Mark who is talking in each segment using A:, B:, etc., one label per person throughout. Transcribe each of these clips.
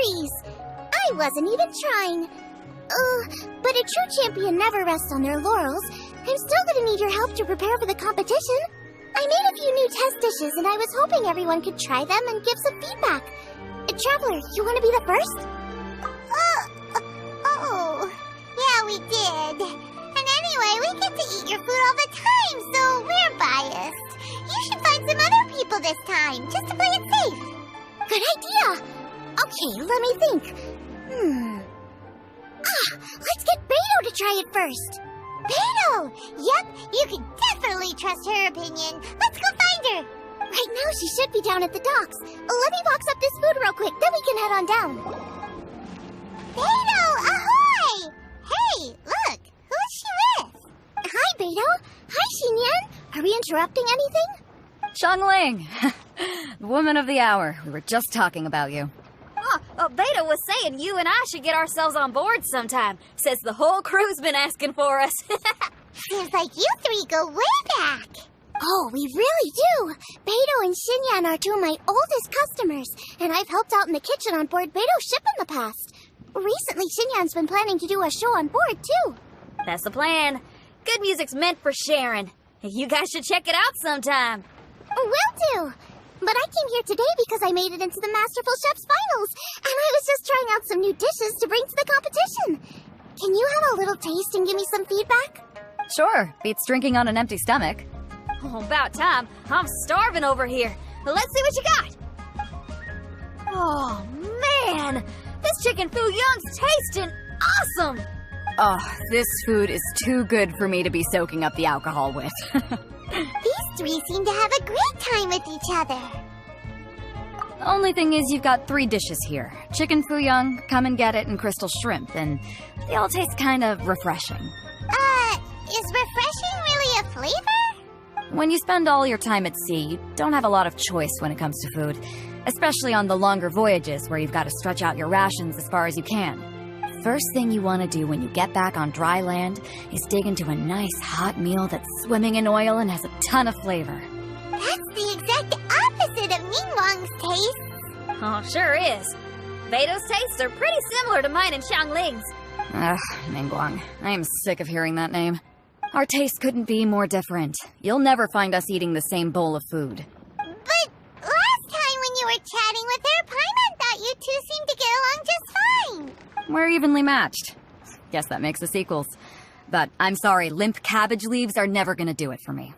A: victories! I wasn't even trying. But a true champion never rests on their laurels. I'm still gonna need your help to prepare for the competition. I made a few new test dishes, and I was hoping everyone could try them and give some feedback. Traveler, you want to be the first?
B: Yeah, we did. And anyway, we get to eat your food all the time, so we're biased. You should find some other people this time, just to play it safe.
A: Good idea! Okay, let me think. Let's get Beto to try it first.
B: Beto! Yep, you can definitely trust her opinion. Let's go find her.
A: Right now, she should be down at the docks. Let me box up this food real quick, then we can head on down.
B: Beto, ahoy! Hey, look, who's she with?
A: Hi, Beto. Hi, Xinyan. Are we interrupting anything?
C: Xiangling! The woman of the hour. We were just talking about you.
D: Beto was saying you and I should get ourselves on board sometime. Says the whole crew's been asking for us.
B: Seems like you three go way back.
A: Oh, we really do! Beto and Xinyan are two of my oldest customers, and I've helped out in the kitchen on board Beto's ship in the past. Recently, Xinyan's been planning to do a show on board, too.
D: That's the plan. Good music's meant for sharing. You guys should check it out sometime.
A: Will do! But I came here today because I made it into the Masterful Chef's finals, and I was just trying out some new dishes to bring to the competition. Can you have a little taste and give me some feedback?
C: Sure, beats drinking on an empty stomach.
D: Oh, about time. I'm starving over here. Let's see what you got. Oh, man! This chicken fuyong's tasting awesome!
C: Oh, this food is too good for me to be soaking up the alcohol with.
B: These three seem to have a great time with each other.
C: The only thing is you've got 3 dishes here. Chicken fuyong, come and get it, and crystal shrimp, and they all taste kind of refreshing.
B: Is refreshing really a flavor?
C: When you spend all your time at sea, you don't have a lot of choice when it comes to food, especially on the longer voyages where you've got to stretch out your rations as far as you can. First thing you want to do when you get back on dry land is dig into a nice hot meal that's swimming in oil and has a ton of flavor.
B: That's the exact opposite of Ningguang's taste.
D: Oh, sure is. Beto's tastes are pretty similar to mine and Xiangling's.
C: Ugh, Ningguang. I am sick of hearing that name. Our tastes couldn't be more different. You'll never find us eating the same bowl of food.
B: But last time when you were chatting with her, Paimon thought you two seemed to get along just fine.
C: We're evenly matched. Guess that makes us equals. But I'm sorry, limp cabbage leaves are never gonna do it for me.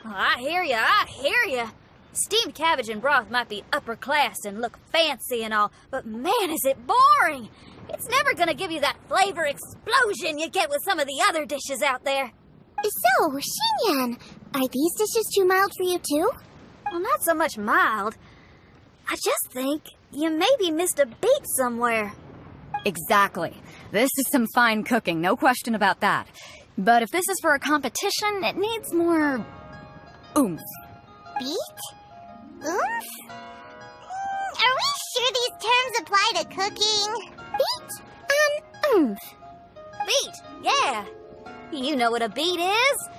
D: Oh, I hear ya. Steamed cabbage and broth might be upper class and look fancy and all, but man, is it boring! It's never gonna give you that flavor explosion you get with some of the other dishes out there.
A: So, Xinyan, are these dishes too mild for you too?
D: Well, not so much mild. I just think you maybe missed a beat somewhere.
C: Exactly. This is some fine cooking, no question about that. But if this is for a competition, it needs more oomph.
B: Beat? Oomph? Are we sure these terms apply to cooking?
A: Beat and oomph.
D: Beat, yeah. You know what a beat is?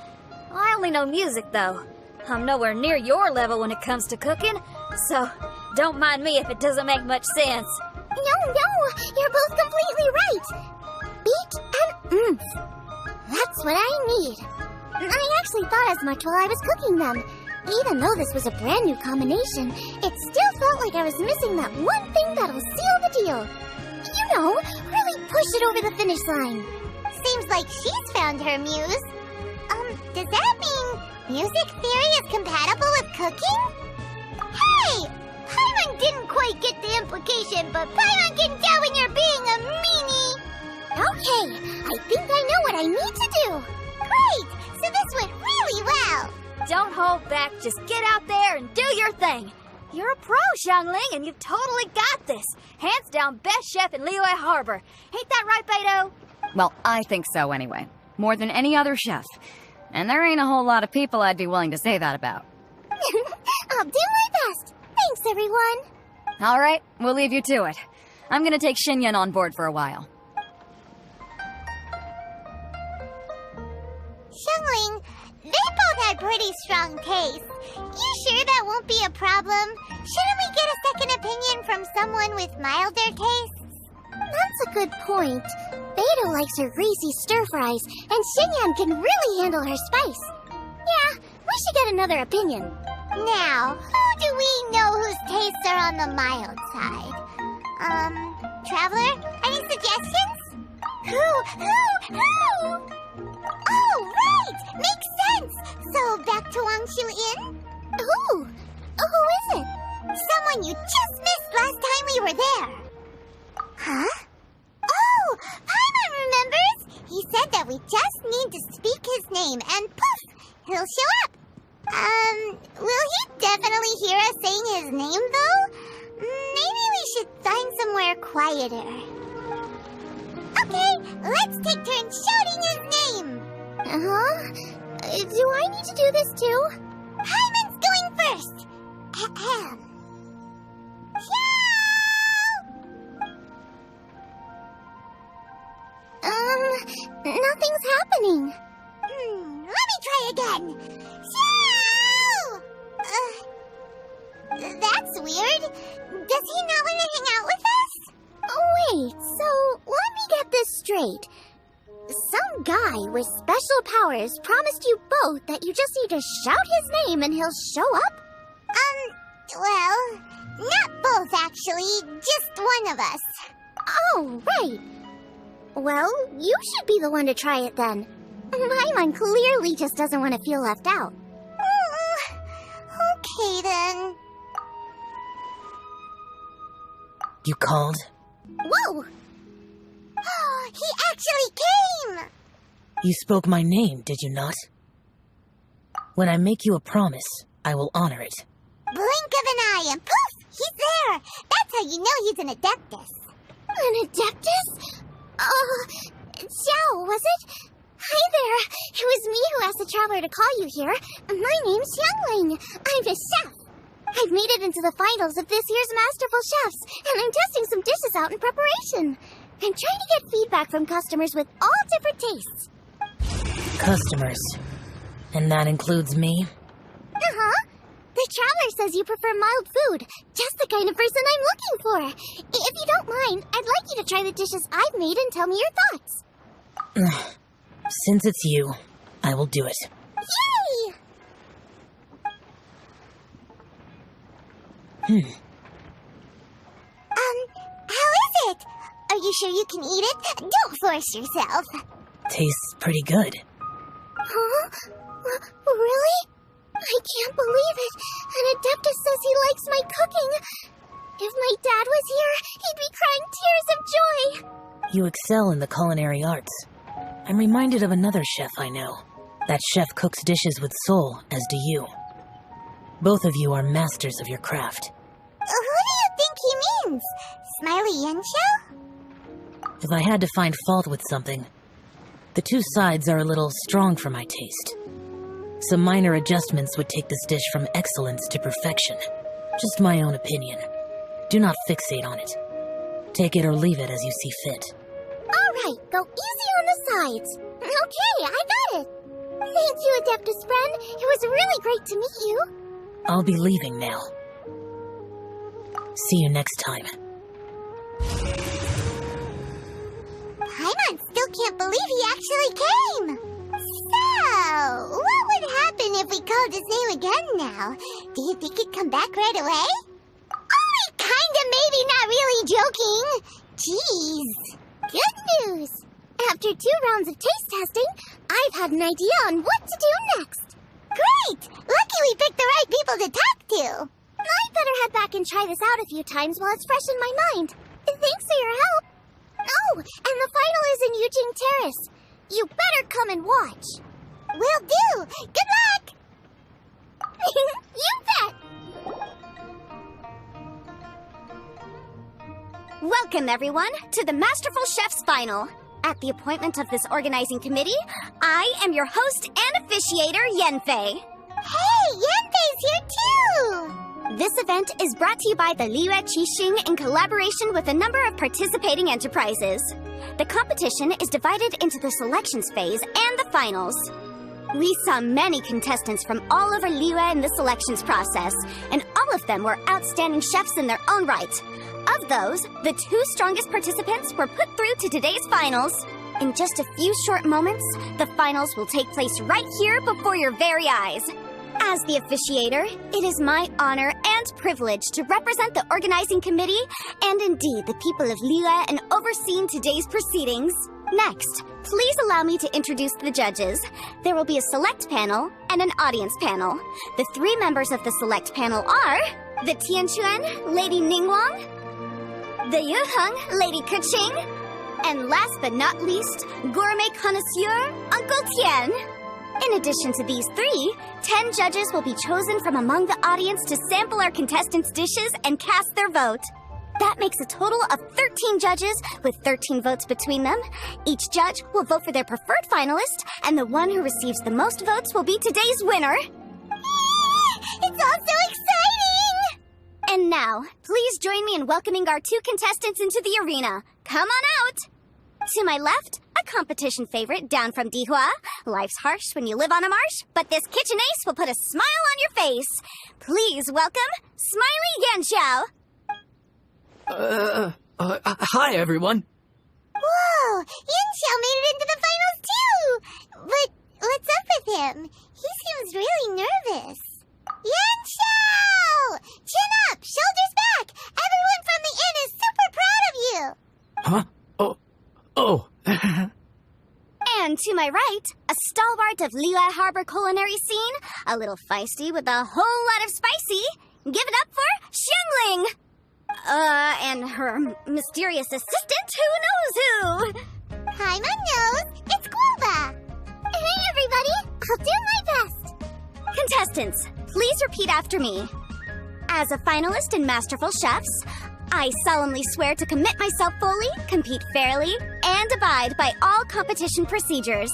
D: I only know music, though. I'm nowhere near your level when it comes to cooking, so don't mind me if it doesn't make much sense.
A: No, you're both completely right. Beat and oomph. That's what I need. I actually thought as much while I was cooking them. Even though this was a brand new combination, it still felt like I was missing that one thing that'll seal the deal. You know, really push it over the finish line.
B: Seems like she's found her muse. Does that mean music theory is compatible with cooking? Hey! Paimon didn't quite get the implication, but Paimon can tell when you're being a meanie.
A: Okay, I think I know what I need to do.
B: Great! So this went really well.
D: Don't hold back, just get out there and do your thing. You're a pro, Xiangling, and you've totally got this. Hands down best chef in Liyue Harbor. Ain't that right, Beto?
C: Well, I think so anyway. More than any other chef. And there ain't a whole lot of people I'd be willing to say that about.
A: I'll do my best. Thanks, everyone.
C: All right, we'll leave you to it. I'm gonna take Xinyan on board for a while.
B: Xiangling, they both got pretty strong taste. You sure that won't be a problem? Shouldn't we get a second opinion from someone with milder tastes?
A: That's a good point. Beto likes her greasy stir-fries, and Xingyan can really handle her spice. Yeah, we should get another opinion.
B: Now, who do we know whose tastes are on the mild side? Traveler, any suggestions? Who? Oh, right! Makes sense! So, back to Wangshu Inn?
A: Who is it?
B: Someone you just missed last time we were there. Huh? Oh, Paimon remembers! He said that we just need to speak his name and poof, he'll show up. Will he definitely hear us saying his name though? Maybe we should find somewhere quieter. Okay, let's take turns shouting his name.
A: Do I need to do this too?
B: Paimon's going first. Ahem.
A: Nothing's happening.
B: Let me try again. Shoo! That's weird. Does he not want to hang out with us?
A: Wait, so let me get this straight. Some guy with special powers promised you both that you just need to shout his name and he'll show up?
B: Well, not both actually, just one of us.
A: Oh, right. Well, you should be the one to try it then. Paimon clearly just doesn't want to feel left out.
B: Okay then.
E: You called?
A: Whoa!
B: He actually came!
E: You spoke my name, did you not? When I make you a promise, I will honor it.
B: Blink of an eye and poof! He's there! That's how you know he's an Adeptus.
A: An Adeptus? Xiao, was it? Hi there. It was me who asked the traveler to call you here. My name's Xiangling. I'm a chef. I've made it into the finals of this year's Masterful Chefs, and I'm testing some dishes out in preparation. I'm trying to get feedback from customers with all different tastes.
E: Customers. And that includes me?
A: Uh-huh. The traveler says you prefer mild food. Just the kind of person I'm looking for. If you don't mind, I'd like you to try the dishes I've made and tell me your thoughts.
E: Since it's you, I will do it.
A: Yay!
B: How is it? Are you sure you can eat it? Don't force yourself.
E: Tastes pretty good.
A: Huh? Really? I can't believe it. An Adeptus says he likes my cooking. If my dad was here, he'd be crying tears of joy.
E: You excel in the culinary arts. I'm reminded of another chef I know. That chef cooks dishes with soul, as do you. Both of you are masters of your craft.
B: Who do you think he means? Smiley Yensho?
E: If I had to find fault with something, the two sides are a little strong for my taste. Some minor adjustments would take this dish from excellence to perfection. Just my own opinion. Do not fixate on it. Take it or leave it as you see fit.
A: All right, go easy on the sides. Okay, I got it. Thank you, Adeptus friend. It was really great to meet you.
E: I'll be leaving now. See you next time.
B: Paimon still can't believe he actually came. So, what would happen if we called his name again now? Do you think he'd come back right away? Oh, kinda maybe, not really joking. Jeez.
A: Good news. After 2 rounds of taste testing, I've had an idea on what to do next.
B: Great! Lucky we picked the right people to talk to.
A: I'd better head back and try this out a few times while it's fresh in my mind. Thanks for your help. Oh, and the final is in Yujing Terrace. You better come and watch.
B: Will do. Good luck.
A: You bet.
F: Welcome, everyone, to the Masterful Chef's Final. At the appointment of this organizing committee, I am your host and officiator, Yanfei.
B: Hey, Yanfei's here too!
F: This event is brought to you by the Liyue Qixing in collaboration with a number of participating enterprises. The competition is divided into the selections phase and the finals. We saw many contestants from all over Liyue in the selections process, and all of them were outstanding chefs in their own right. Of those, the 2 strongest participants were put through to today's finals. In just a few short moments, the finals will take place right here before your very eyes. As the officiator, it is my honor and privilege to represent the organizing committee and indeed the people of Liyue in overseeing today's proceedings. Next, please allow me to introduce the judges. There will be a select panel and an audience panel. The 3 members of the select panel are the Tianquan, Lady Ningguang, the Yuheng, Lady Keqing, and last but not least, gourmet connoisseur, Uncle Tian. In addition to these 3, 10 judges will be chosen from among the audience to sample our contestants' dishes and cast their vote. That makes a total of 13 judges with 13 votes between them. Each judge will vote for their preferred finalist, and the one who receives the most votes will be today's winner.
B: It's all so exciting!
F: And now, please join me in welcoming our 2 contestants into the arena. Come on out! To my left, a competition favorite down from Dihua. Life's harsh when you live on a marsh, but this kitchen ace will put a smile on your face. Please welcome Smiley Yanxiao.
G: Hi, everyone.
B: Whoa! Yanxiao made it into the finals, too! But what's up with him? He seems really nervous. Yanxiao! Chin up! Shoulders back! Everyone from the inn is super proud of you!
G: Huh? Oh.
F: And to my right, a stalwart of Liyue Harbor culinary scene, a little feisty with a whole lot of spicy. Give it up for Xiangling! And her mysterious assistant, who knows who?
B: Paimon knows! It's Guoba!
A: Hey, everybody! I'll do my best!
F: Contestants, please repeat after me. As a finalist in Masterful Chefs, I solemnly swear to commit myself fully, compete fairly, and abide by all competition procedures.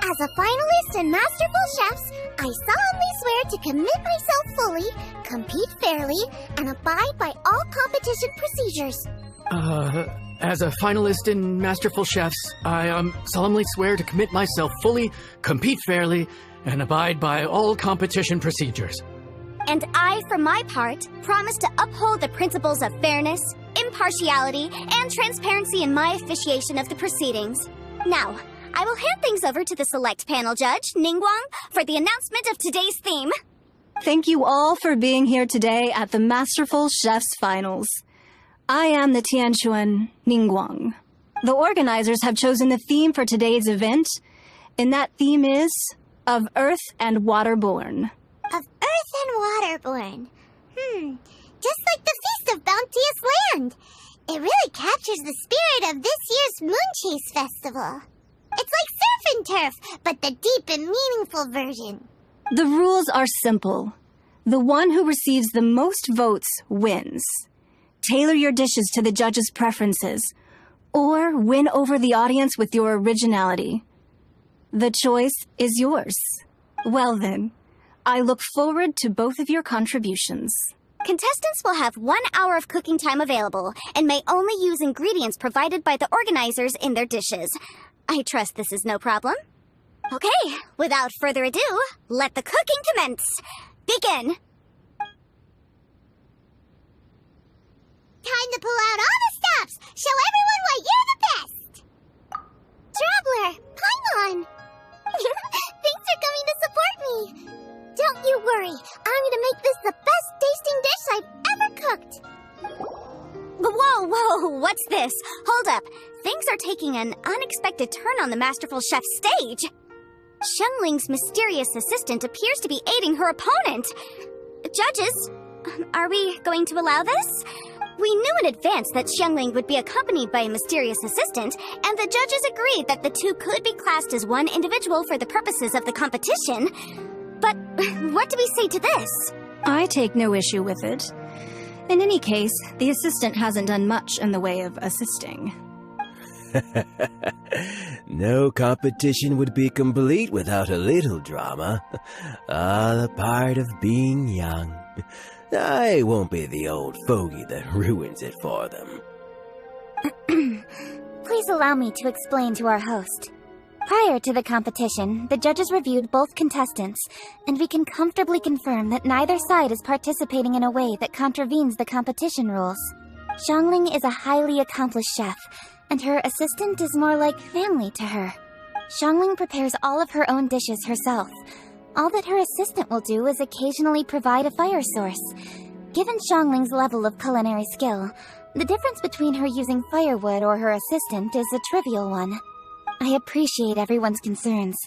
A: As a finalist in Masterful Chefs, I solemnly swear to commit myself fully, compete fairly, and abide by all competition procedures.
G: As a finalist in Masterful Chefs, I solemnly swear to commit myself fully, compete fairly, and abide by all competition procedures.
F: And I, for my part, promise to uphold the principles of fairness, impartiality, and transparency in my officiation of the proceedings. Now, I will hand things over to the select panel judge, Ningguang, for the announcement of today's theme.
H: Thank you all for being here today at the Masterful Chefs Finals. I am the Tianquan Ningguang. The organizers have chosen the theme for today's event, and that theme is of Earth and Waterborne.
B: Of Earth and Waterborne. Just like the Feast of Bounteous Land. It really captures the spirit of this year's Moonchase Festival. It's like surf and turf, but the deep and meaningful version.
H: The rules are simple. The one who receives the most votes wins. Tailor your dishes to the judges' preferences, or win over the audience with your originality. The choice is yours. Well then, I look forward to both of your contributions.
F: Contestants will have 1 hour of cooking time available and may only use ingredients provided by the organizers in their dishes. I trust this is no problem. Okay, without further ado, let the cooking commence. Begin.
B: Time to pull out all the stops. Show everyone why you're the best.
A: Traveler, Paimon! Thanks for coming to support me. Don't you worry, I'm gonna make this the best tasting dish I've ever cooked.
F: Whoa, what's this? Hold up. Things are taking an unexpected turn on the Masterful Chef stage. Xiangling's mysterious assistant appears to be aiding her opponent. Judges, are we going to allow this? We knew in advance that Xiangling would be accompanied by a mysterious assistant, and the judges agreed that the 2 could be classed as one individual for the purposes of the competition. But what do we say to this?
H: I take no issue with it. In any case, the assistant hasn't done much in the way of assisting.
I: No competition would be complete without a little drama. The part of being young. I won't be the old fogey that ruins it for them.
A: Please allow me to explain to our host. Prior to the competition, the judges reviewed both contestants, and we can comfortably confirm that neither side is participating in a way that contravenes the competition rules. Xiangling is a highly accomplished chef, and her assistant is more like family to her. Xiangling prepares all of her own dishes herself. All that her assistant will do is occasionally provide a fire source. Given Xiangling's level of culinary skill, the difference between her using firewood or her assistant is a trivial one. I appreciate everyone's concerns.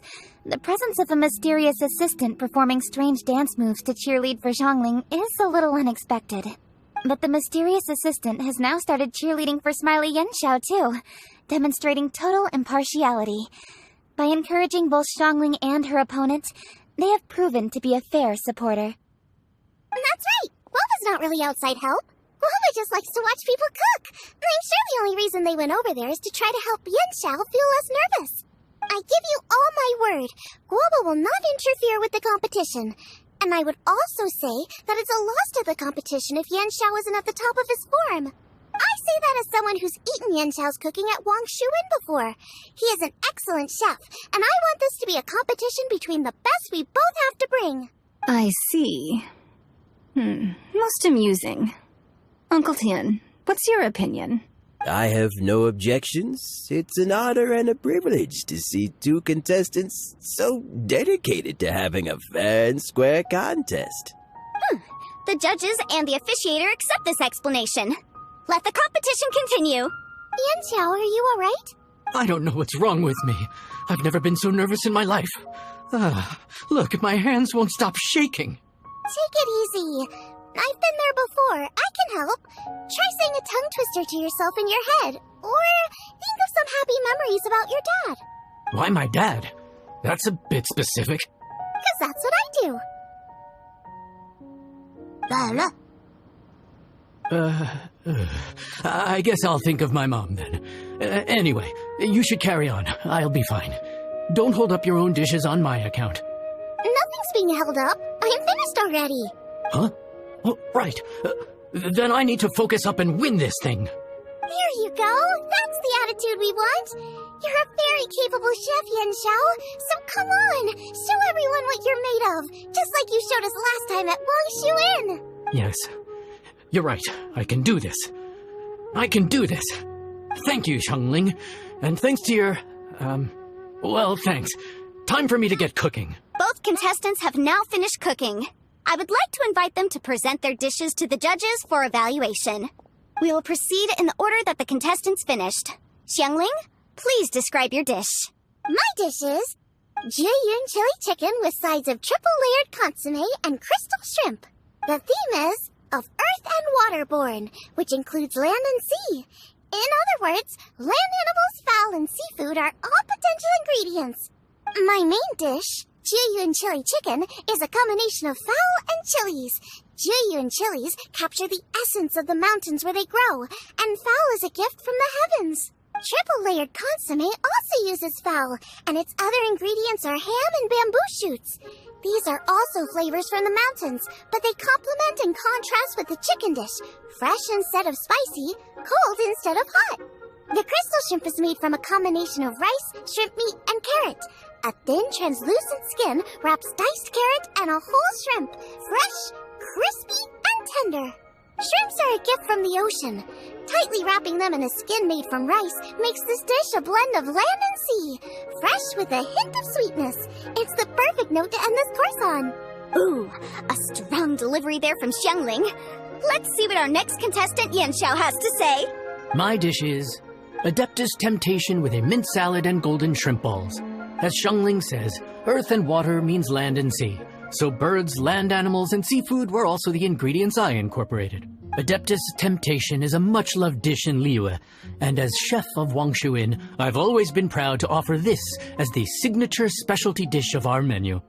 A: The presence of a mysterious assistant performing strange dance moves to cheerlead for Xiangling is a little unexpected. But the mysterious assistant has now started cheerleading for Smiley Yanxiao too, demonstrating total impartiality. By encouraging both Xiangling and her opponent, they have proven to be a fair supporter.
B: That's right! Guoba's not really outside help. Guoba just likes to watch people cook. And I'm sure the only reason they went over there is to try to help Yanxiao feel less nervous. I give you all my word, Guoba will not interfere with the competition. And I would also say that it's a loss to the competition if Yanxiao isn't at the top of his form. I say that as someone who's eaten Yanxiao's cooking at Wang Shuin before. He is an excellent chef, and I want this to be a competition between the best we both have to bring.
H: I see. Most amusing. Uncle Tian, what's your opinion?
I: I have no objections. It's an honor and a privilege to see two contestants so dedicated to having a fair and square contest.
F: The judges and the officiator accept this explanation. Let the competition continue.
B: Yanxiao, are you alright?
G: I don't know what's wrong with me. I've never been so nervous in my life. Look, my hands won't stop shaking.
B: Take it easy. I've been there before. I can help. Try saying a tongue twister to yourself in your head. Or think of some happy memories about your dad.
G: Why my dad? That's a bit specific.
B: 'Cause that's what I do.
G: I guess I'll think of my mom then. Anyway, you should carry on. I'll be fine. Don't hold up your own dishes on my account.
B: Nothing's being held up. I'm finished already.
G: Huh? Oh, right. Then I need to focus up and win this thing.
B: There you go. That's the attitude we want. You're a very capable chef, Yanxiao. So come on, show everyone what you're made of, just like you showed us last time at Wang Shuin.
G: Yes, you're right. I can do this. I can do this. Thank you, Xiangling. And thanks to your, well, thanks. Time for me to get cooking.
F: Both contestants have now finished cooking. I would like to invite them to present their dishes to the judges for evaluation. We will proceed in the order that the contestants finished. Xiangling, please describe your dish.
B: My dish is Jieyun chili chicken with sides of triple-layered consomme and crystal shrimp. The theme is of earth and waterborne, which includes land and sea. In other words, land animals, fowl, and seafood are all potential ingredients. My main dish, Jieyun chili chicken, is a combination of fowl and chilies. Jieyun chilies capture the essence of the mountains where they grow, and fowl is a gift from the heavens. Triple-layered consomme also uses fowl, and its other ingredients are ham and bamboo shoots. These are also flavors from the mountains, but they complement and contrast with the chicken dish, fresh instead of spicy, cold instead of hot. The crystal shrimp is made from a combination of rice, shrimp meat, and carrot. A thin, translucent skin wraps diced carrot and a whole shrimp, fresh, crispy, and tender. Shrimps are a gift from the ocean. Tightly wrapping them in a skin made from rice makes this dish a blend of land and sea, fresh with a hint of sweetness. It's the perfect note to end this course on.
F: Ooh, a strong delivery there from Xiangling. Let's see what our next contestant Yanxiao has to say.
G: My dish is Adeptus Temptation with a mint salad and golden shrimp balls. As Xiangling says, earth and water means land and sea. So birds, land animals, and seafood were also the ingredients I incorporated. Adeptus Temptation is a much-loved dish in Liyue, and as chef of Wang Shuin, I've always been proud to offer this as the signature specialty dish of our menu.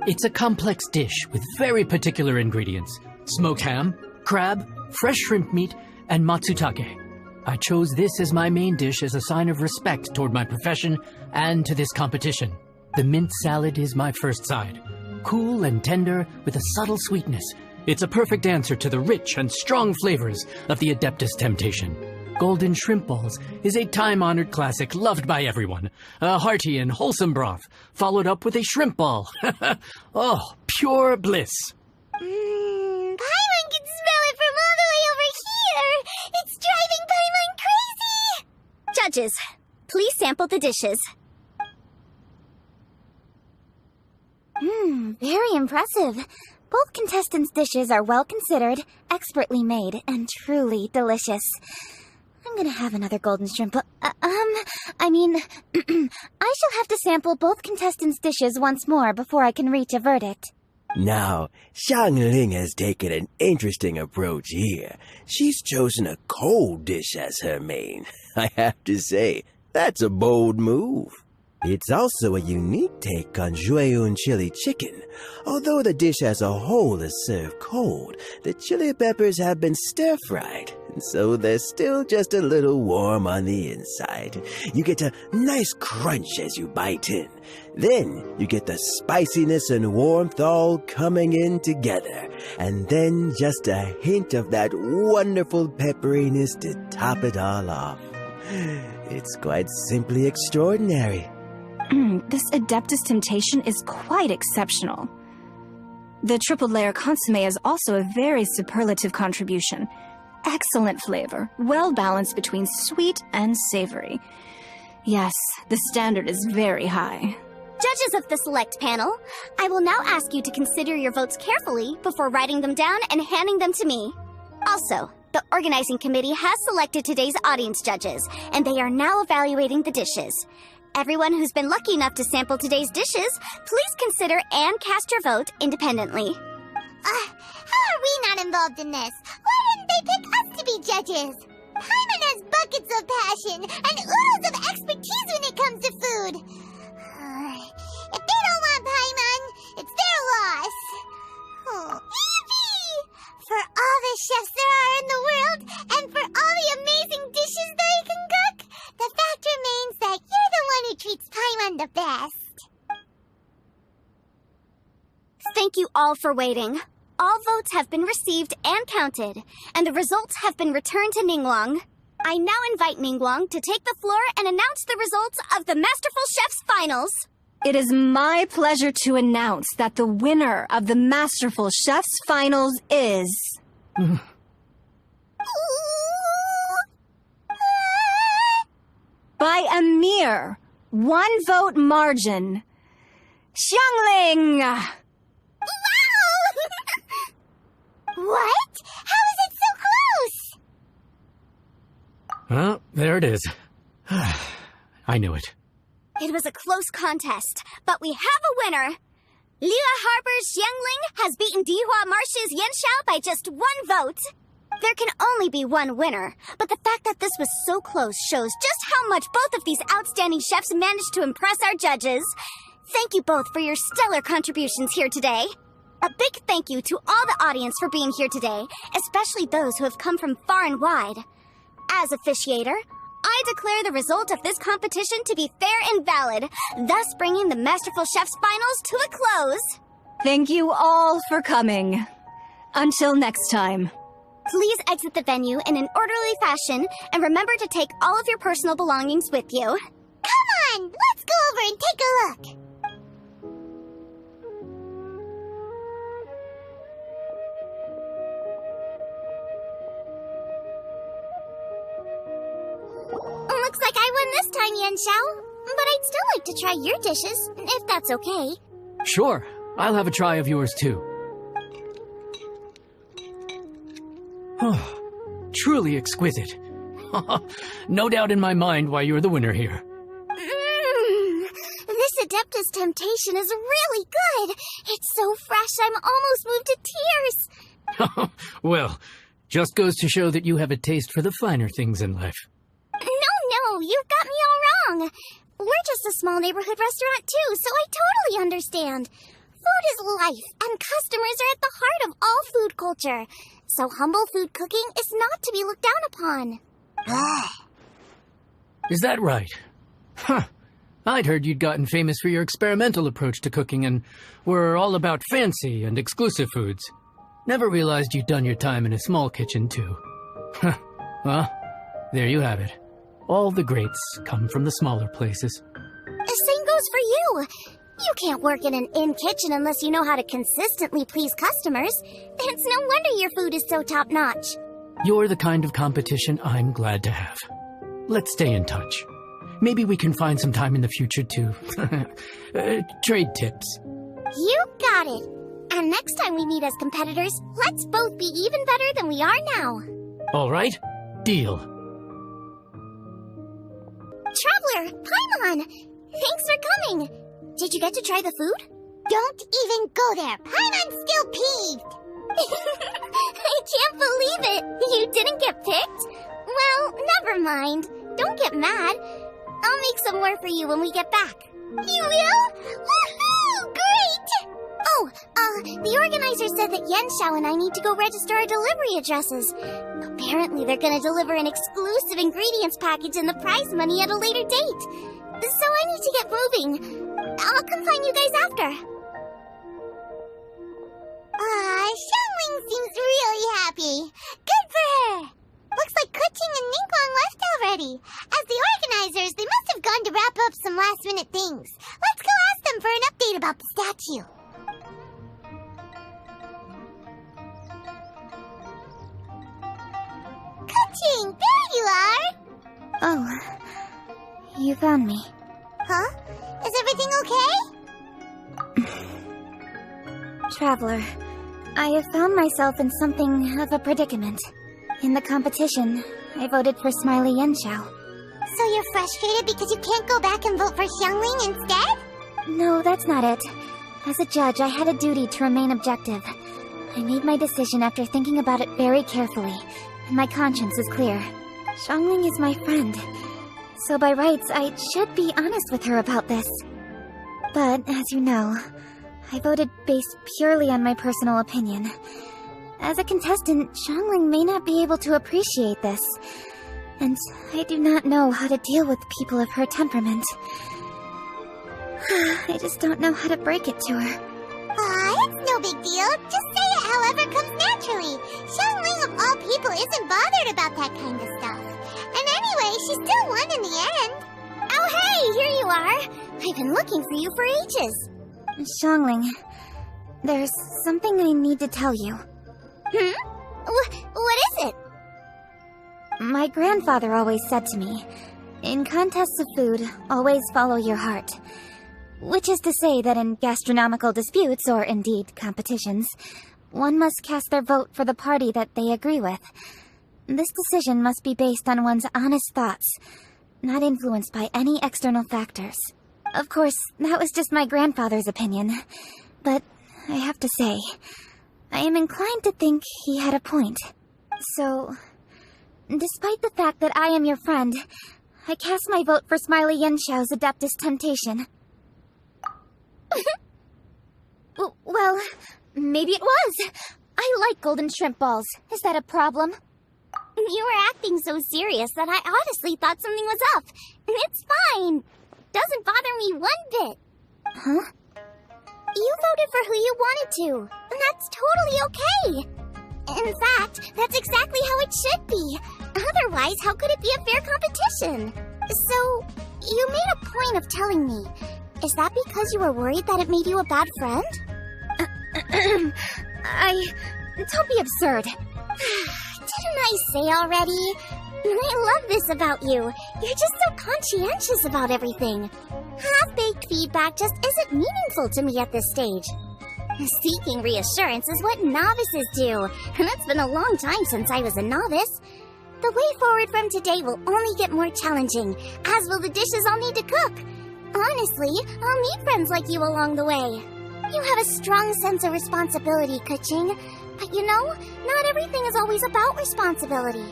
G: It's a complex dish with very particular ingredients: smoked ham, crab, fresh shrimp meat, and matsutake. I chose this as my main dish as a sign of respect toward my profession and to this competition. The mint salad is my first side. Cool and tender with a subtle sweetness, it's a perfect answer to the rich and strong flavors of the Adeptus Temptation. Golden Shrimp Balls is a time-honored classic loved by everyone. A hearty and wholesome broth, followed up with a shrimp ball. Oh, pure bliss.
B: Paimon can smell it from all the way over here. It's driving Paimon crazy.
F: Judges, please sample the dishes.
A: Very impressive. Both contestants' dishes are well considered, expertly made, and truly delicious. I'm gonna have another golden shrimp. I shall have to sample both contestants' dishes once more before I can reach a verdict.
I: Now, Xiangling has taken an interesting approach here. She's chosen a cold dish as her main. I have to say, that's a bold move. It's also a unique take on Jueyun chili chicken. Although the dish as a whole is served cold, the chili peppers have been stir-fried, and so they're still just a little warm on the inside. You get a nice crunch as you bite in. Then you get the spiciness and warmth all coming in together, and then just a hint of that wonderful pepperiness to top it all off. It's quite simply extraordinary.
H: This Adeptus Temptation is quite exceptional. The triple layer consomme is also a very superlative contribution. Excellent flavor, well balanced between sweet and savory. Yes, the standard is very high.
F: Judges of the select panel, I will now ask you to consider your votes carefully before writing them down and handing them to me. Also, the organizing committee has selected today's audience judges, and they are now evaluating the dishes. Everyone who's been lucky enough to sample today's dishes, please consider and cast your vote independently.
B: How are we not involved in this? Why didn't they pick us to be judges? Paimon has buckets of passion and oodles of expertise when it comes to food. If they don't want Paimon, it's their loss. Evie! For all the chefs there are in the world, and for all the amazing dishes they can cook, the fact remains that you're the one who treats Paimon the best.
F: Thank you all for waiting. All votes have been received and counted, and the results have been returned to Ningguang. I now invite Ningguang to take the floor and announce the results of the Masterful Chef's Finals.
H: It is my pleasure to announce that the winner of the Masterful Chef's Finals is... by a mere 1 vote margin, Xiangling!
B: What? How is it so close?
G: Well, there it is. I knew it.
F: It was a close contest, but we have a winner. Liyue Harbor's Xiangling has beaten Dihua Marsh's Yanxiao by just 1 vote. There can only be one winner, but the fact that this was so close shows just how much both of these outstanding chefs managed to impress our judges. Thank you both for your stellar contributions here today. A big thank you to all the audience for being here today, especially those who have come from far and wide. As officiator, I declare the result of this competition to be fair and valid, thus bringing the Masterful Chef's Finals to a close.
H: Thank you all for coming. Until next time.
F: Please exit the venue in an orderly fashion, and remember to take all of your personal belongings with you.
B: Come on, let's go over and take a look.
A: Looks like I won this time, Yanxiao. But I'd still like to try your dishes, if that's okay.
G: Sure, I'll have a try of yours too. Truly exquisite. No doubt in my mind why you're the winner here.
A: This Adeptus Temptation is really good. It's so fresh, I'm almost moved to tears.
G: Well, just goes to show that you have a taste for the finer things in life.
A: No, you've got me all wrong. We're just a small neighborhood restaurant too, so I totally understand. Food is life, and customers are at the heart of all food culture. So humble food cooking is not to be looked down upon.
G: Is that right? Huh. I'd heard you'd gotten famous for your experimental approach to cooking and were all about fancy and exclusive foods. Never realized you'd done your time in a small kitchen, too. Well, There you have it. All the greats come from the smaller places.
A: The same goes for you. You can't work in an inn kitchen unless you know how to consistently please customers. It's no wonder your food is so top-notch.
G: You're the kind of competition I'm glad to have. Let's stay in touch. Maybe we can find some time in the future to trade tips.
A: You got it. And next time we meet as competitors, let's both be even better than we are now.
G: All right, deal.
A: Traveler, Paimon! Thanks for coming. Did you get to try the food?
B: Don't even go there. Paimon's still peeved.
A: I can't believe it. You didn't get picked? Well, never mind. Don't get mad. I'll make some more for you when we get back.
B: You will? Woohoo! Great!
A: Oh, the organizer said that Yanxiao and I need to go register our delivery addresses. Apparently they're gonna deliver an exclusive ingredients package and the prize money at a later date. So I need to get moving. I'll come find you guys after.
B: Xiangling seems really happy. Good for her. Looks like Keqing and Ningguang left already. As the organizers, they must have gone to wrap up some last-minute things. Let's go ask them for an update about the statue. Keqing, there you are!
A: Oh, you found me.
B: Huh? Is everything okay?
A: Traveler, I have found myself in something of a predicament. In the competition, I voted for Smiley Yanxiao.
B: So you're frustrated because you can't go back and vote for Xiangling instead?
A: No, that's not it. As a judge, I had a duty to remain objective. I made my decision after thinking about it very carefully, and my conscience is clear. Xiangling is my friend, so by rights, I should be honest with her about this. But, as you know, I voted based purely on my personal opinion. As a contestant, Xiangling may not be able to appreciate this, and I do not know how to deal with people of her temperament. I just don't know how to break it to her.
B: It's no big deal. Just say it however comes naturally. Xiangling of all people isn't bothered about that kind of stuff. And anyway, she still won in the end.
A: Oh hey, here you are! I've been looking for you for ages. Xiangling, there's something I need to tell you. What is it? My grandfather always said to me, in contests of food, always follow your heart. Which is to say that in gastronomical disputes, or indeed competitions, one must cast their vote for the party that they agree with. This decision must be based on one's honest thoughts, not influenced by any external factors. Of course, that was just my grandfather's opinion, but I have to say, I am inclined to think he had a point. So, despite the fact that I am your friend, I cast my vote for Smiley Yanxiao's Adeptus Temptation. Well, maybe it was. I like golden shrimp balls. Is that a problem? You were acting so serious that I honestly thought something was up. It's fine. Doesn't bother me one bit. Huh? You voted for who you wanted to, and that's totally okay. In fact, that's exactly how it should be. Otherwise, how could it be a fair competition? So, you made a point of telling me. Is that because you were worried that it made you a bad friend? Don't be absurd. Didn't I say already? I love this about you. You're just so conscientious about everything. Half-baked feedback just isn't meaningful to me at this stage. Seeking reassurance is what novices do, and it's been a long time since I was a novice. The way forward from today will only get more challenging, as will the dishes I'll need to cook. Honestly, I'll need friends like you along the way. You have a strong sense of responsibility, Keqing. But you know, not everything is always about responsibility.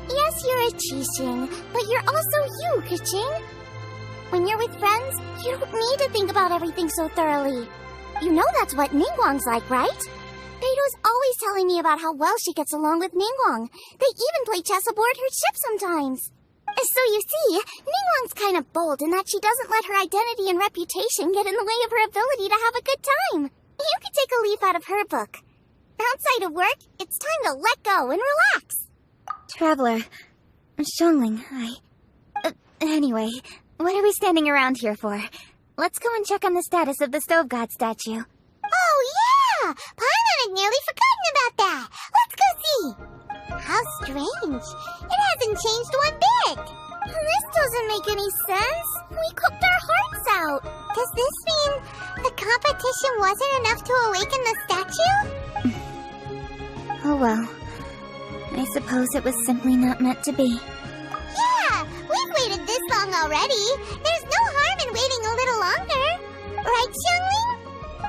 A: Yes, you're a Qixing, but you're also you, Keqing. When you're with friends, you don't need to think about everything so thoroughly. You know that's what Ningguang's like, right? Beido's always telling me about how well she gets along with Ningguang. They even play chess aboard her ship sometimes. So you see, Ningguang's kind of bold in that she doesn't let her identity and reputation get in the way of her ability to have a good time. You could take a leaf out of her book. Outside of work, it's time to let go and relax. Traveler,
F: Xiangling, anyway, what are we standing around here for? Let's go and check on the status of the Stove God statue.
B: Oh, yeah! Paimon had nearly forgotten about that. Let's go see. How strange. It hasn't changed one bit.
A: This doesn't make any sense. We cooked our hearts out.
B: Does this mean the competition wasn't enough to awaken the statue?
F: Oh well. I suppose it was simply not meant to be.
B: Yeah, we've waited this long already. There's no harm in waiting a little longer. Right, Xiangling?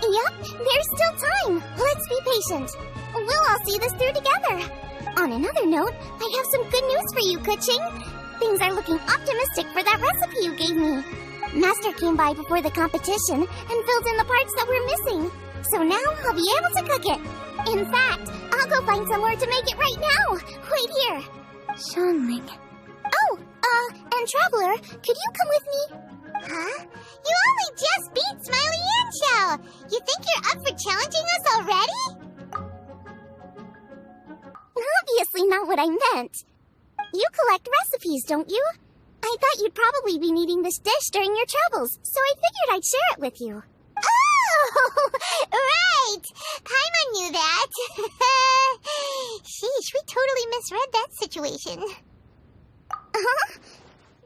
A: Yep, there's still time. Let's be patient. We'll all see this through together. On another note, I have some good news for you, Keqing. Things are looking optimistic for that recipe you gave me. Master came by before the competition and filled in the parts that were missing. So now I'll be able to cook it. In fact, I'll go find somewhere to make it right now. Wait here.
F: Xiangling.
A: Oh, and Traveler, could you come with me?
B: Huh? You only just beat Smiley Yanxiao. You think you're up for challenging us already?
A: Obviously not what I meant. You collect recipes, don't you? I thought you'd probably be needing this dish during your travels, so I figured I'd share it with you.
B: Oh, right! Paimon knew that. Sheesh, we totally misread that situation.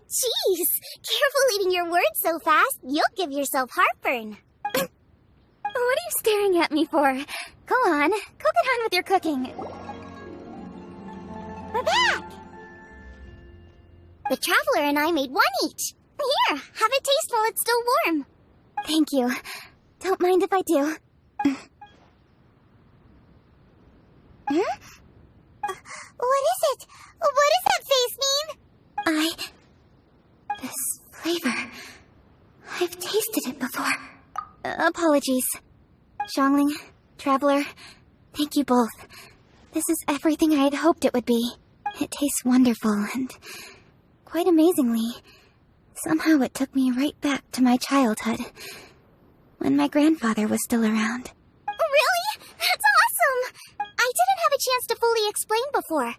A: Jeez, careful eating your words so fast, you'll give yourself heartburn.
F: What are you staring at me for? Go on, go get on with your cooking.
B: We're back!
A: The Traveler and I made one each. Here, have a taste while it's still warm.
F: Thank you. Don't mind if I do.
B: What is it? What does that face mean?
F: This flavor... I've tasted it before. Apologies. Xiangling, Traveler, thank you both. This is everything I had hoped it would be. It tastes wonderful and... quite amazingly, somehow it took me right back to my childhood, when my grandfather was still around.
A: Really? That's awesome! I didn't have a chance to fully explain before.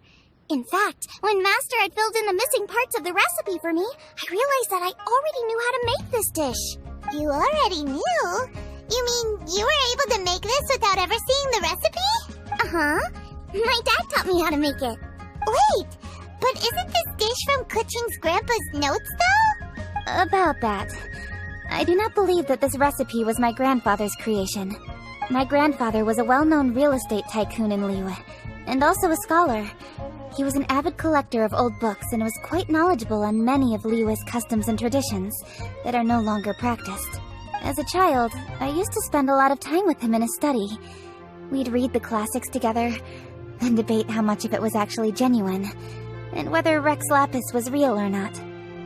A: In fact, when Master had filled in the missing parts of the recipe for me, I realized that I already knew how to make this dish.
B: You already knew? You mean you were able to make this without ever seeing the recipe?
A: Uh-huh. My dad taught me how to make it.
B: Wait, but isn't this dish from Keqing's grandpa's notes, though?
F: About that. I do not believe that this recipe was my grandfather's creation. My grandfather was a well-known real estate tycoon in Liyue, and also a scholar. He was an avid collector of old books and was quite knowledgeable on many of Liyue's customs and traditions that are no longer practiced. As a child, I used to spend a lot of time with him in his study. We'd read the classics together, and debate how much of it was actually genuine, and whether Rex Lapis was real or not.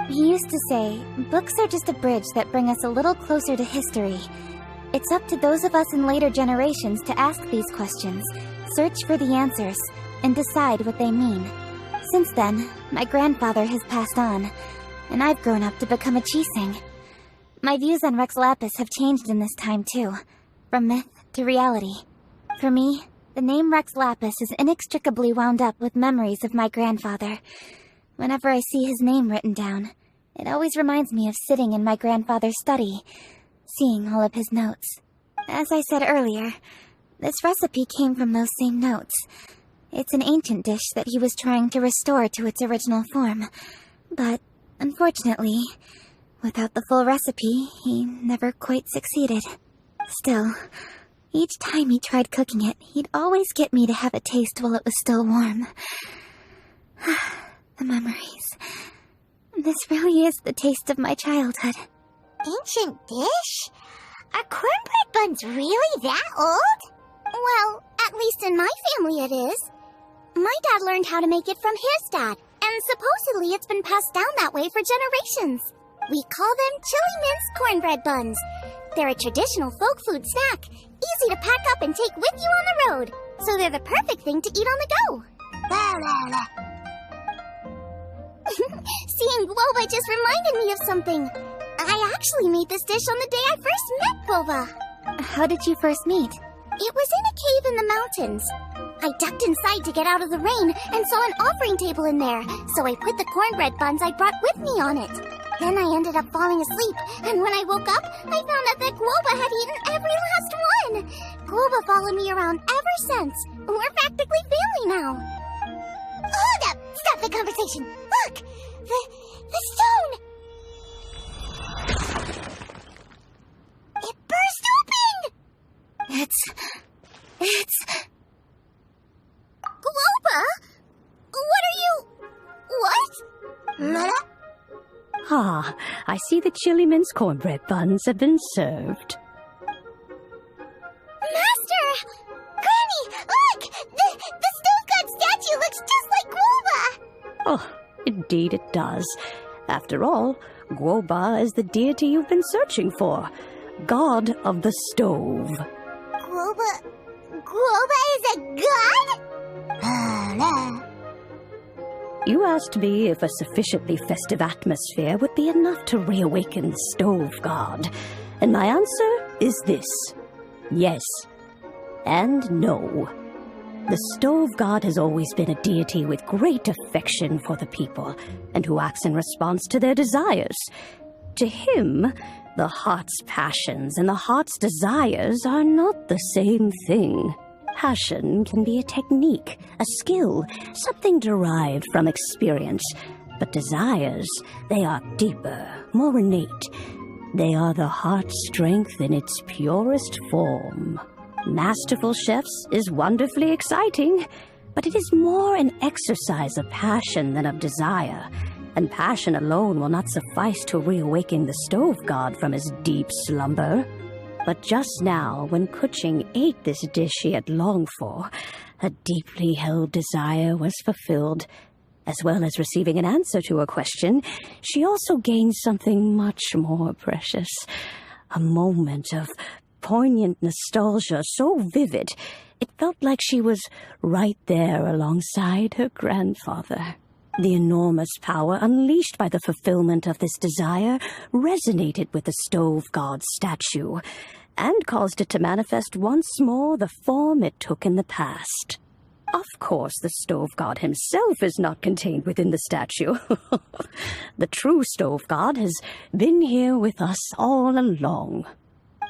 F: He used to say, books are just a bridge that bring us a little closer to history. It's up to those of us in later generations to ask these questions, search for the answers, and decide what they mean. Since then, my grandfather has passed on, and I've grown up to become a Qixing. My views on Rex Lapis have changed in this time too, from myth to reality. For me, the name Rex Lapis is inextricably wound up with memories of my grandfather. Whenever I see his name written down, it always reminds me of sitting in my grandfather's study, seeing all of his notes. As I said earlier, this recipe came from those same notes. It's an ancient dish that he was trying to restore to its original form. But, unfortunately, without the full recipe, he never quite succeeded. Still, each time he tried cooking it, he'd always get me to have a taste while it was still warm. The memories. This really is the taste of my childhood.
B: Ancient dish? Are cornbread buns really that old?
A: Well, at least in my family it is. My dad learned how to make it from his dad, and supposedly it's been passed down that way for generations. We call them chili minced cornbread buns. They're a traditional folk food snack, easy to pack up and take with you on the road, so they're the perfect thing to eat on the go.
B: La la la.
A: Seeing Guoba just reminded me of something. I actually made this dish on the day I first met Guoba.
F: How did you first meet?
A: It was in a cave in the mountains. I ducked inside to get out of the rain and saw an offering table in there, so I put the cornbread buns I brought with me on it. Then I ended up falling asleep, and when I woke up, I found out that Guoba had eaten every last one. Guoba followed me around ever since. We're practically family now.
B: Hold up! Stop the conversation! Look! The stone! It burst open!
A: It's... Guoba? What are you... What?
J: Ah, I see the chili mince cornbread buns have been served.
B: Master! Granny, look! The stone god statue looks just like Guoba!
J: Oh, indeed it does. After all, Guoba is the deity you've been searching for. God of the stove.
B: Guoba is a god?
J: You asked me if a sufficiently festive atmosphere would be enough to reawaken the stove god. And my answer is this. Yes. And no. The stove god has always been a deity with great affection for the people, and who acts in response to their desires. To him, the heart's passions and the heart's desires are not the same thing. Passion can be a technique, a skill, something derived from experience. But desires, they are deeper, more innate. They are the heart's strength in its purest form. Masterful chefs is wonderfully exciting, but it is more an exercise of passion than of desire. And passion alone will not suffice to reawaken the stove god from his deep slumber. But just now, when Kuching ate this dish he had longed for, a deeply held desire was fulfilled. As well as receiving an answer to a question, she also gained something much more precious. A moment of poignant nostalgia so vivid, it felt like she was right there alongside her grandfather. The enormous power unleashed by the fulfillment of this desire resonated with the stove god's statue, and caused it to manifest once more the form it took in the past. Of course, the stove god himself is not contained within the statue. The true stove god has been here with us all along.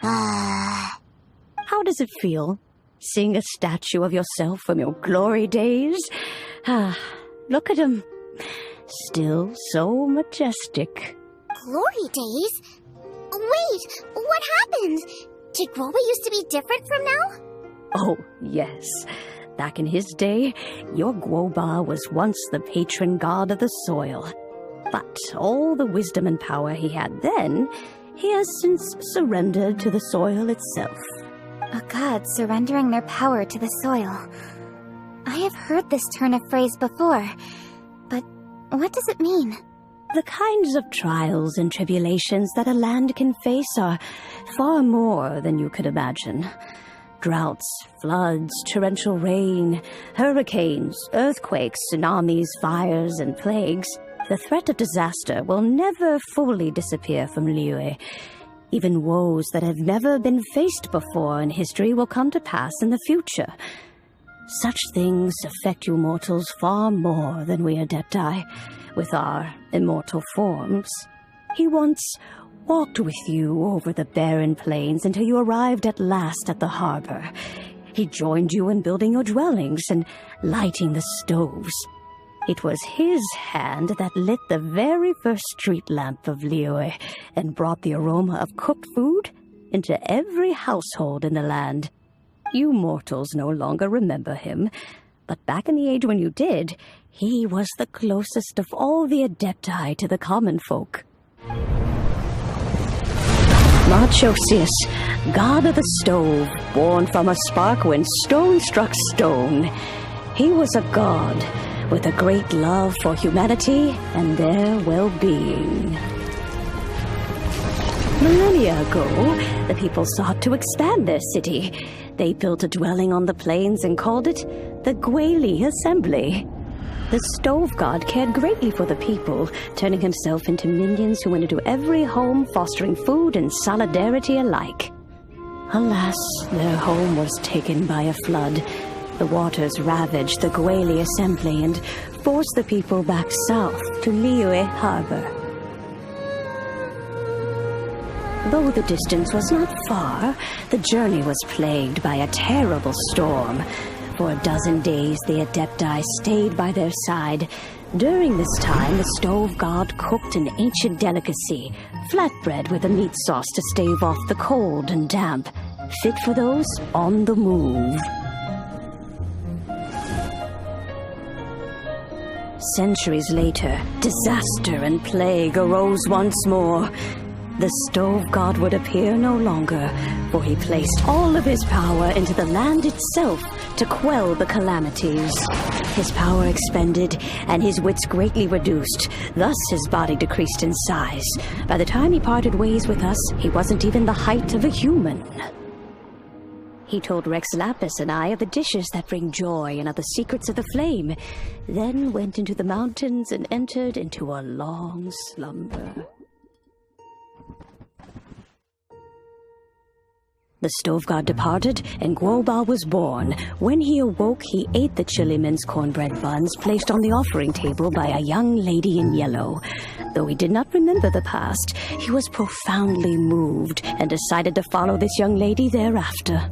J: How does it feel, seeing a statue of yourself from your glory days? Look at him. Still so majestic.
A: Glory days? Wait, what happened? Did Guoba used to be different from now?
J: Oh, yes. Back in his day, your Guoba was once the patron god of the soil. But all the wisdom and power he had then, he has since surrendered to the soil itself.
F: A god surrendering their power to the soil. I have heard this turn of phrase before, but what does it mean?
J: The kinds of trials and tribulations that a land can face are far more than you could imagine. Droughts, floods, torrential rain, hurricanes, earthquakes, tsunamis, fires, and plagues. The threat of disaster will never fully disappear from Liyue. Even woes that have never been faced before in history will come to pass in the future. Such things affect you mortals far more than we Adepti, with our immortal forms. He once walked with you over the barren plains until you arrived at last at the harbor. He joined you in building your dwellings and lighting the stoves. It was his hand that lit the very first street lamp of Liyue and brought the aroma of cooked food into every household in the land. You mortals no longer remember him, but back in the age when you did, he was the closest of all the Adepti to the common folk. Marchosius, god of the stove, born from a spark when stone struck stone. He was a god with a great love for humanity and their well-being. Millennia ago, the people sought to expand their city. They built a dwelling on the plains and called it the Guili Assembly. The stove god cared greatly for the people, turning himself into minions who went into every home, fostering food and solidarity alike. Alas, their home was taken by a flood, The waters ravaged the Gweli assembly and forced the people back south to Liyue Harbor. Though the distance was not far, the journey was plagued by a terrible storm. For a dozen days, the Adepti stayed by their side. During this time, the Stove God cooked an ancient delicacy, flatbread with a meat sauce to stave off the cold and damp, fit for those on the move. Centuries later, disaster and plague arose once more. The Stove God would appear no longer, for he placed all of his power into the land itself to quell the calamities. His power expended, and his wits greatly reduced. Thus his body decreased in size. By the time he parted ways with us, he wasn't even the height of a human. He told Rex Lapis and I of the dishes that bring joy and of the secrets of the flame, then went into the mountains and entered into a long slumber. The Stove God departed, and Guoba was born. When he awoke, he ate the Chiliman's cornbread buns placed on the offering table by a young lady in yellow. Though he did not remember the past, he was profoundly moved and decided to follow this young lady thereafter.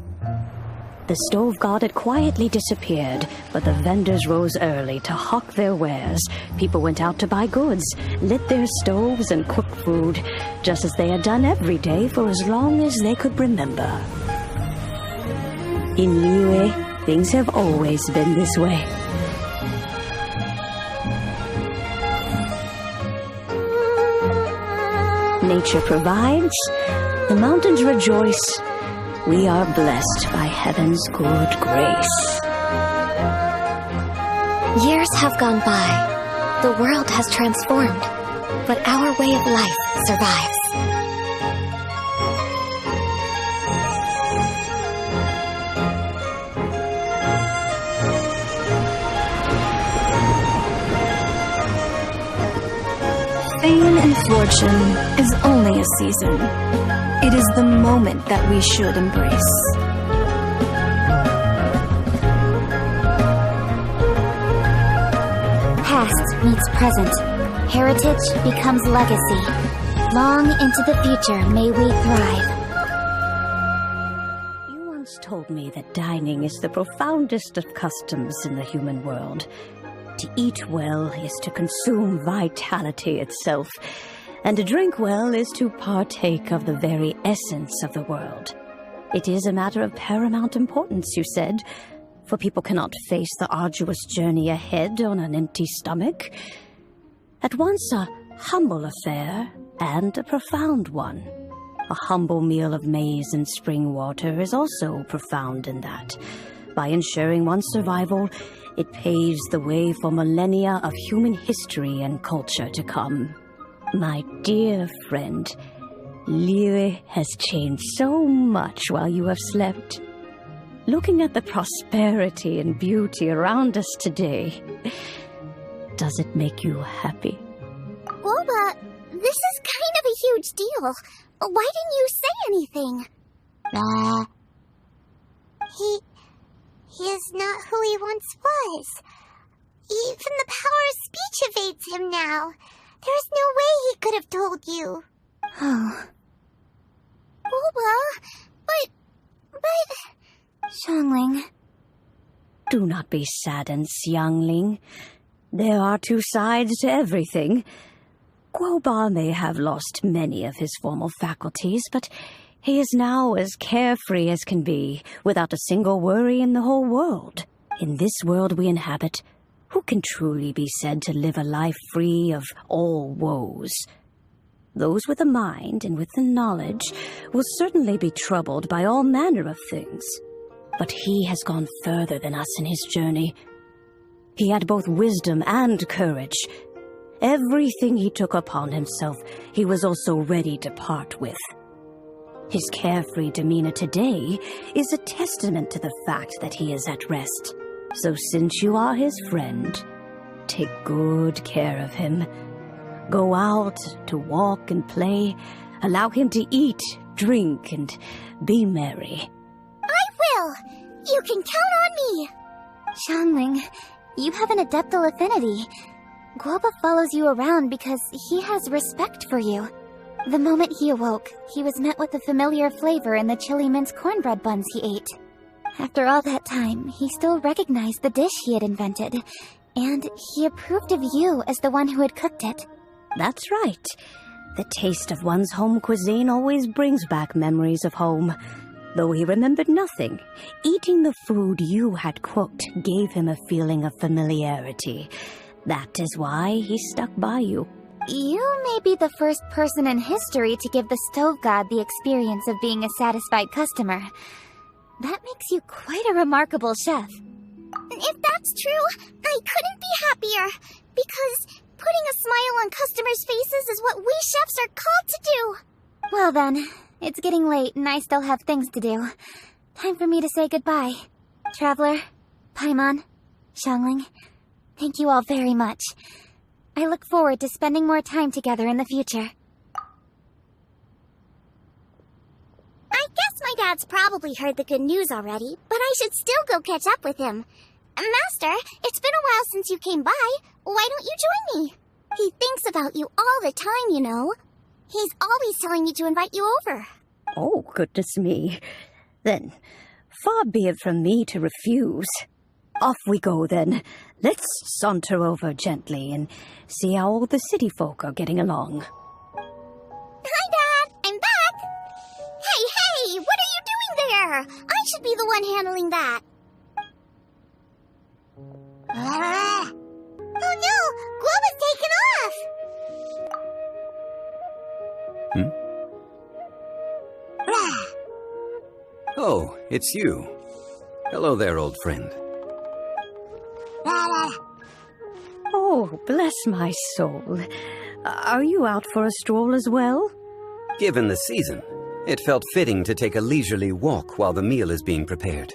J: The Stove God had quietly disappeared, but the vendors rose early to hawk their wares. People went out to buy goods, lit their stoves, and cooked food, just as they had done every day for as long as they could remember. In Liyue, things have always been this way. Nature provides, the mountains rejoice. We are blessed by heaven's good grace.
A: Years have gone by. The world has transformed, but our way of life survives.
H: Fame and fortune is only a season. It is the moment that we should embrace.
A: Past meets present. Heritage becomes legacy. Long into the future may we thrive.
J: You once told me that dining is the profoundest of customs in the human world. To eat well is to consume vitality itself, and to drink well is to partake of the very essence of the world. It is a matter of paramount importance, you said, for people cannot face the arduous journey ahead on an empty stomach. At once a humble affair and a profound one. A humble meal of maize and spring water is also profound in that. By ensuring one's survival, it paves the way for millennia of human history and culture to come. My dear friend, Liyue has changed so much while you have slept. Looking at the prosperity and beauty around us today, does it make you happy?
A: Guoba, this is kind of a huge deal. Why didn't you say anything?
B: He is not who he once was. Even the power of speech evades him now. There's no way he could have told you.
A: Oh. Guoba, but... Xiangling.
J: Do not be saddened, Xiangling. There are two sides to everything. Guoba may have lost many of his formal faculties, but he is now as carefree as can be, without a single worry in the whole world. In this world we inhabit, who can truly be said to live a life free of all woes? Those with a mind and with the knowledge will certainly be troubled by all manner of things. But he has gone further than us in his journey. He had both wisdom and courage. Everything he took upon himself, he was also ready to part with. His carefree demeanor today is a testament to the fact that he is at rest. So since you are his friend, take good care of him. Go out to walk and play. Allow him to eat, drink, and be merry.
A: I will! You can count on me! Xiangling, you have an adeptal affinity. Guoba follows you around because he has respect for you. The moment he awoke, he was met with a familiar flavor in the chili mince cornbread buns he ate. After all that time, he still recognized the dish he had invented, and he approved of you as the one who had cooked it.
J: That's right. The taste of one's home cuisine always brings back memories of home. Though he remembered nothing, eating the food you had cooked gave him a feeling of familiarity. That is why he stuck by you.
A: You may be the first person in history to give the stove god the experience of being a satisfied customer. That makes you quite a remarkable chef.
B: If that's true, I couldn't be happier. Because putting a smile on customers' faces is what we chefs are called to do.
A: Well then, it's getting late and I still have things to do. Time for me to say goodbye. Traveler, Paimon, Xiangling, thank you all very much. I look forward to spending more time together in the future.
B: I guess my dad's probably heard the good news already, but I should still go catch up with him. Master, it's been a while since you came by. Why don't you join me? He thinks about you all the time, you know. He's always telling me to invite you over.
J: Oh, goodness me. Then, far be it from me to refuse. Off we go, then. Let's saunter over gently and see how all the city folk are getting along.
B: Hi, Dad. I'm back. Hey, what are you doing there? I should be the one handling that. Oh no! Guoba's taken off!
K: Oh, it's you. Hello there, old friend.
J: Oh, bless my soul. Are you out for a stroll as well?
K: Given the season, it felt fitting to take a leisurely walk while the meal is being prepared.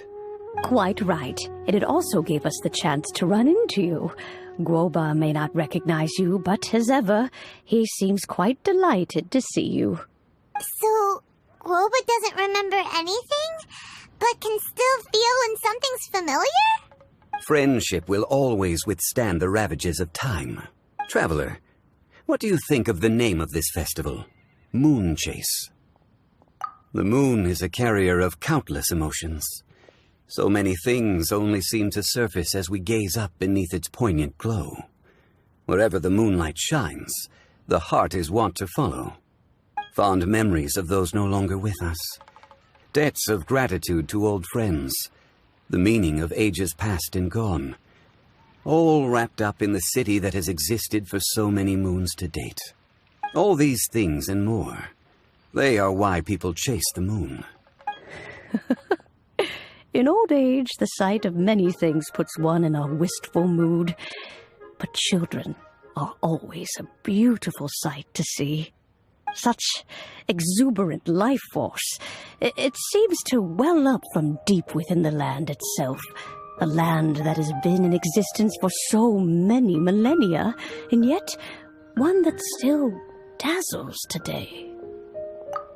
J: Quite right. And it also gave us the chance to run into you. Guoba may not recognize you, but as ever, he seems quite delighted to see you.
B: So, Guoba doesn't remember anything, but can still feel when something's familiar?
K: Friendship will always withstand the ravages of time. Traveler, what do you think of the name of this festival? Moon Chase. The moon is a carrier of countless emotions. So many things only seem to surface as we gaze up beneath its poignant glow. Wherever the moonlight shines, the heart is wont to follow. Fond memories of those no longer with us. Debts of gratitude to old friends. The meaning of ages past and gone. All wrapped up in the city that has existed for so many moons to date. All these things and more. They are why people chase the moon.
J: In old age, the sight of many things puts one in a wistful mood. But children are always a beautiful sight to see. Such exuberant life force. It seems to well up from deep within the land itself. A land that has been in existence for so many millennia, and yet one that still dazzles today.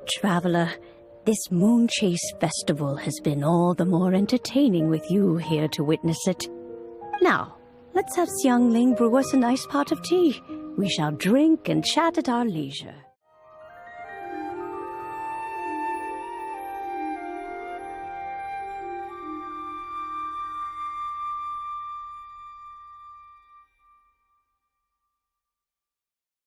J: Traveler, this Moon Chase Festival has been all the more entertaining with you here to witness it. Now, let's have Xiangling brew us a nice pot of tea. We shall drink and chat at our leisure.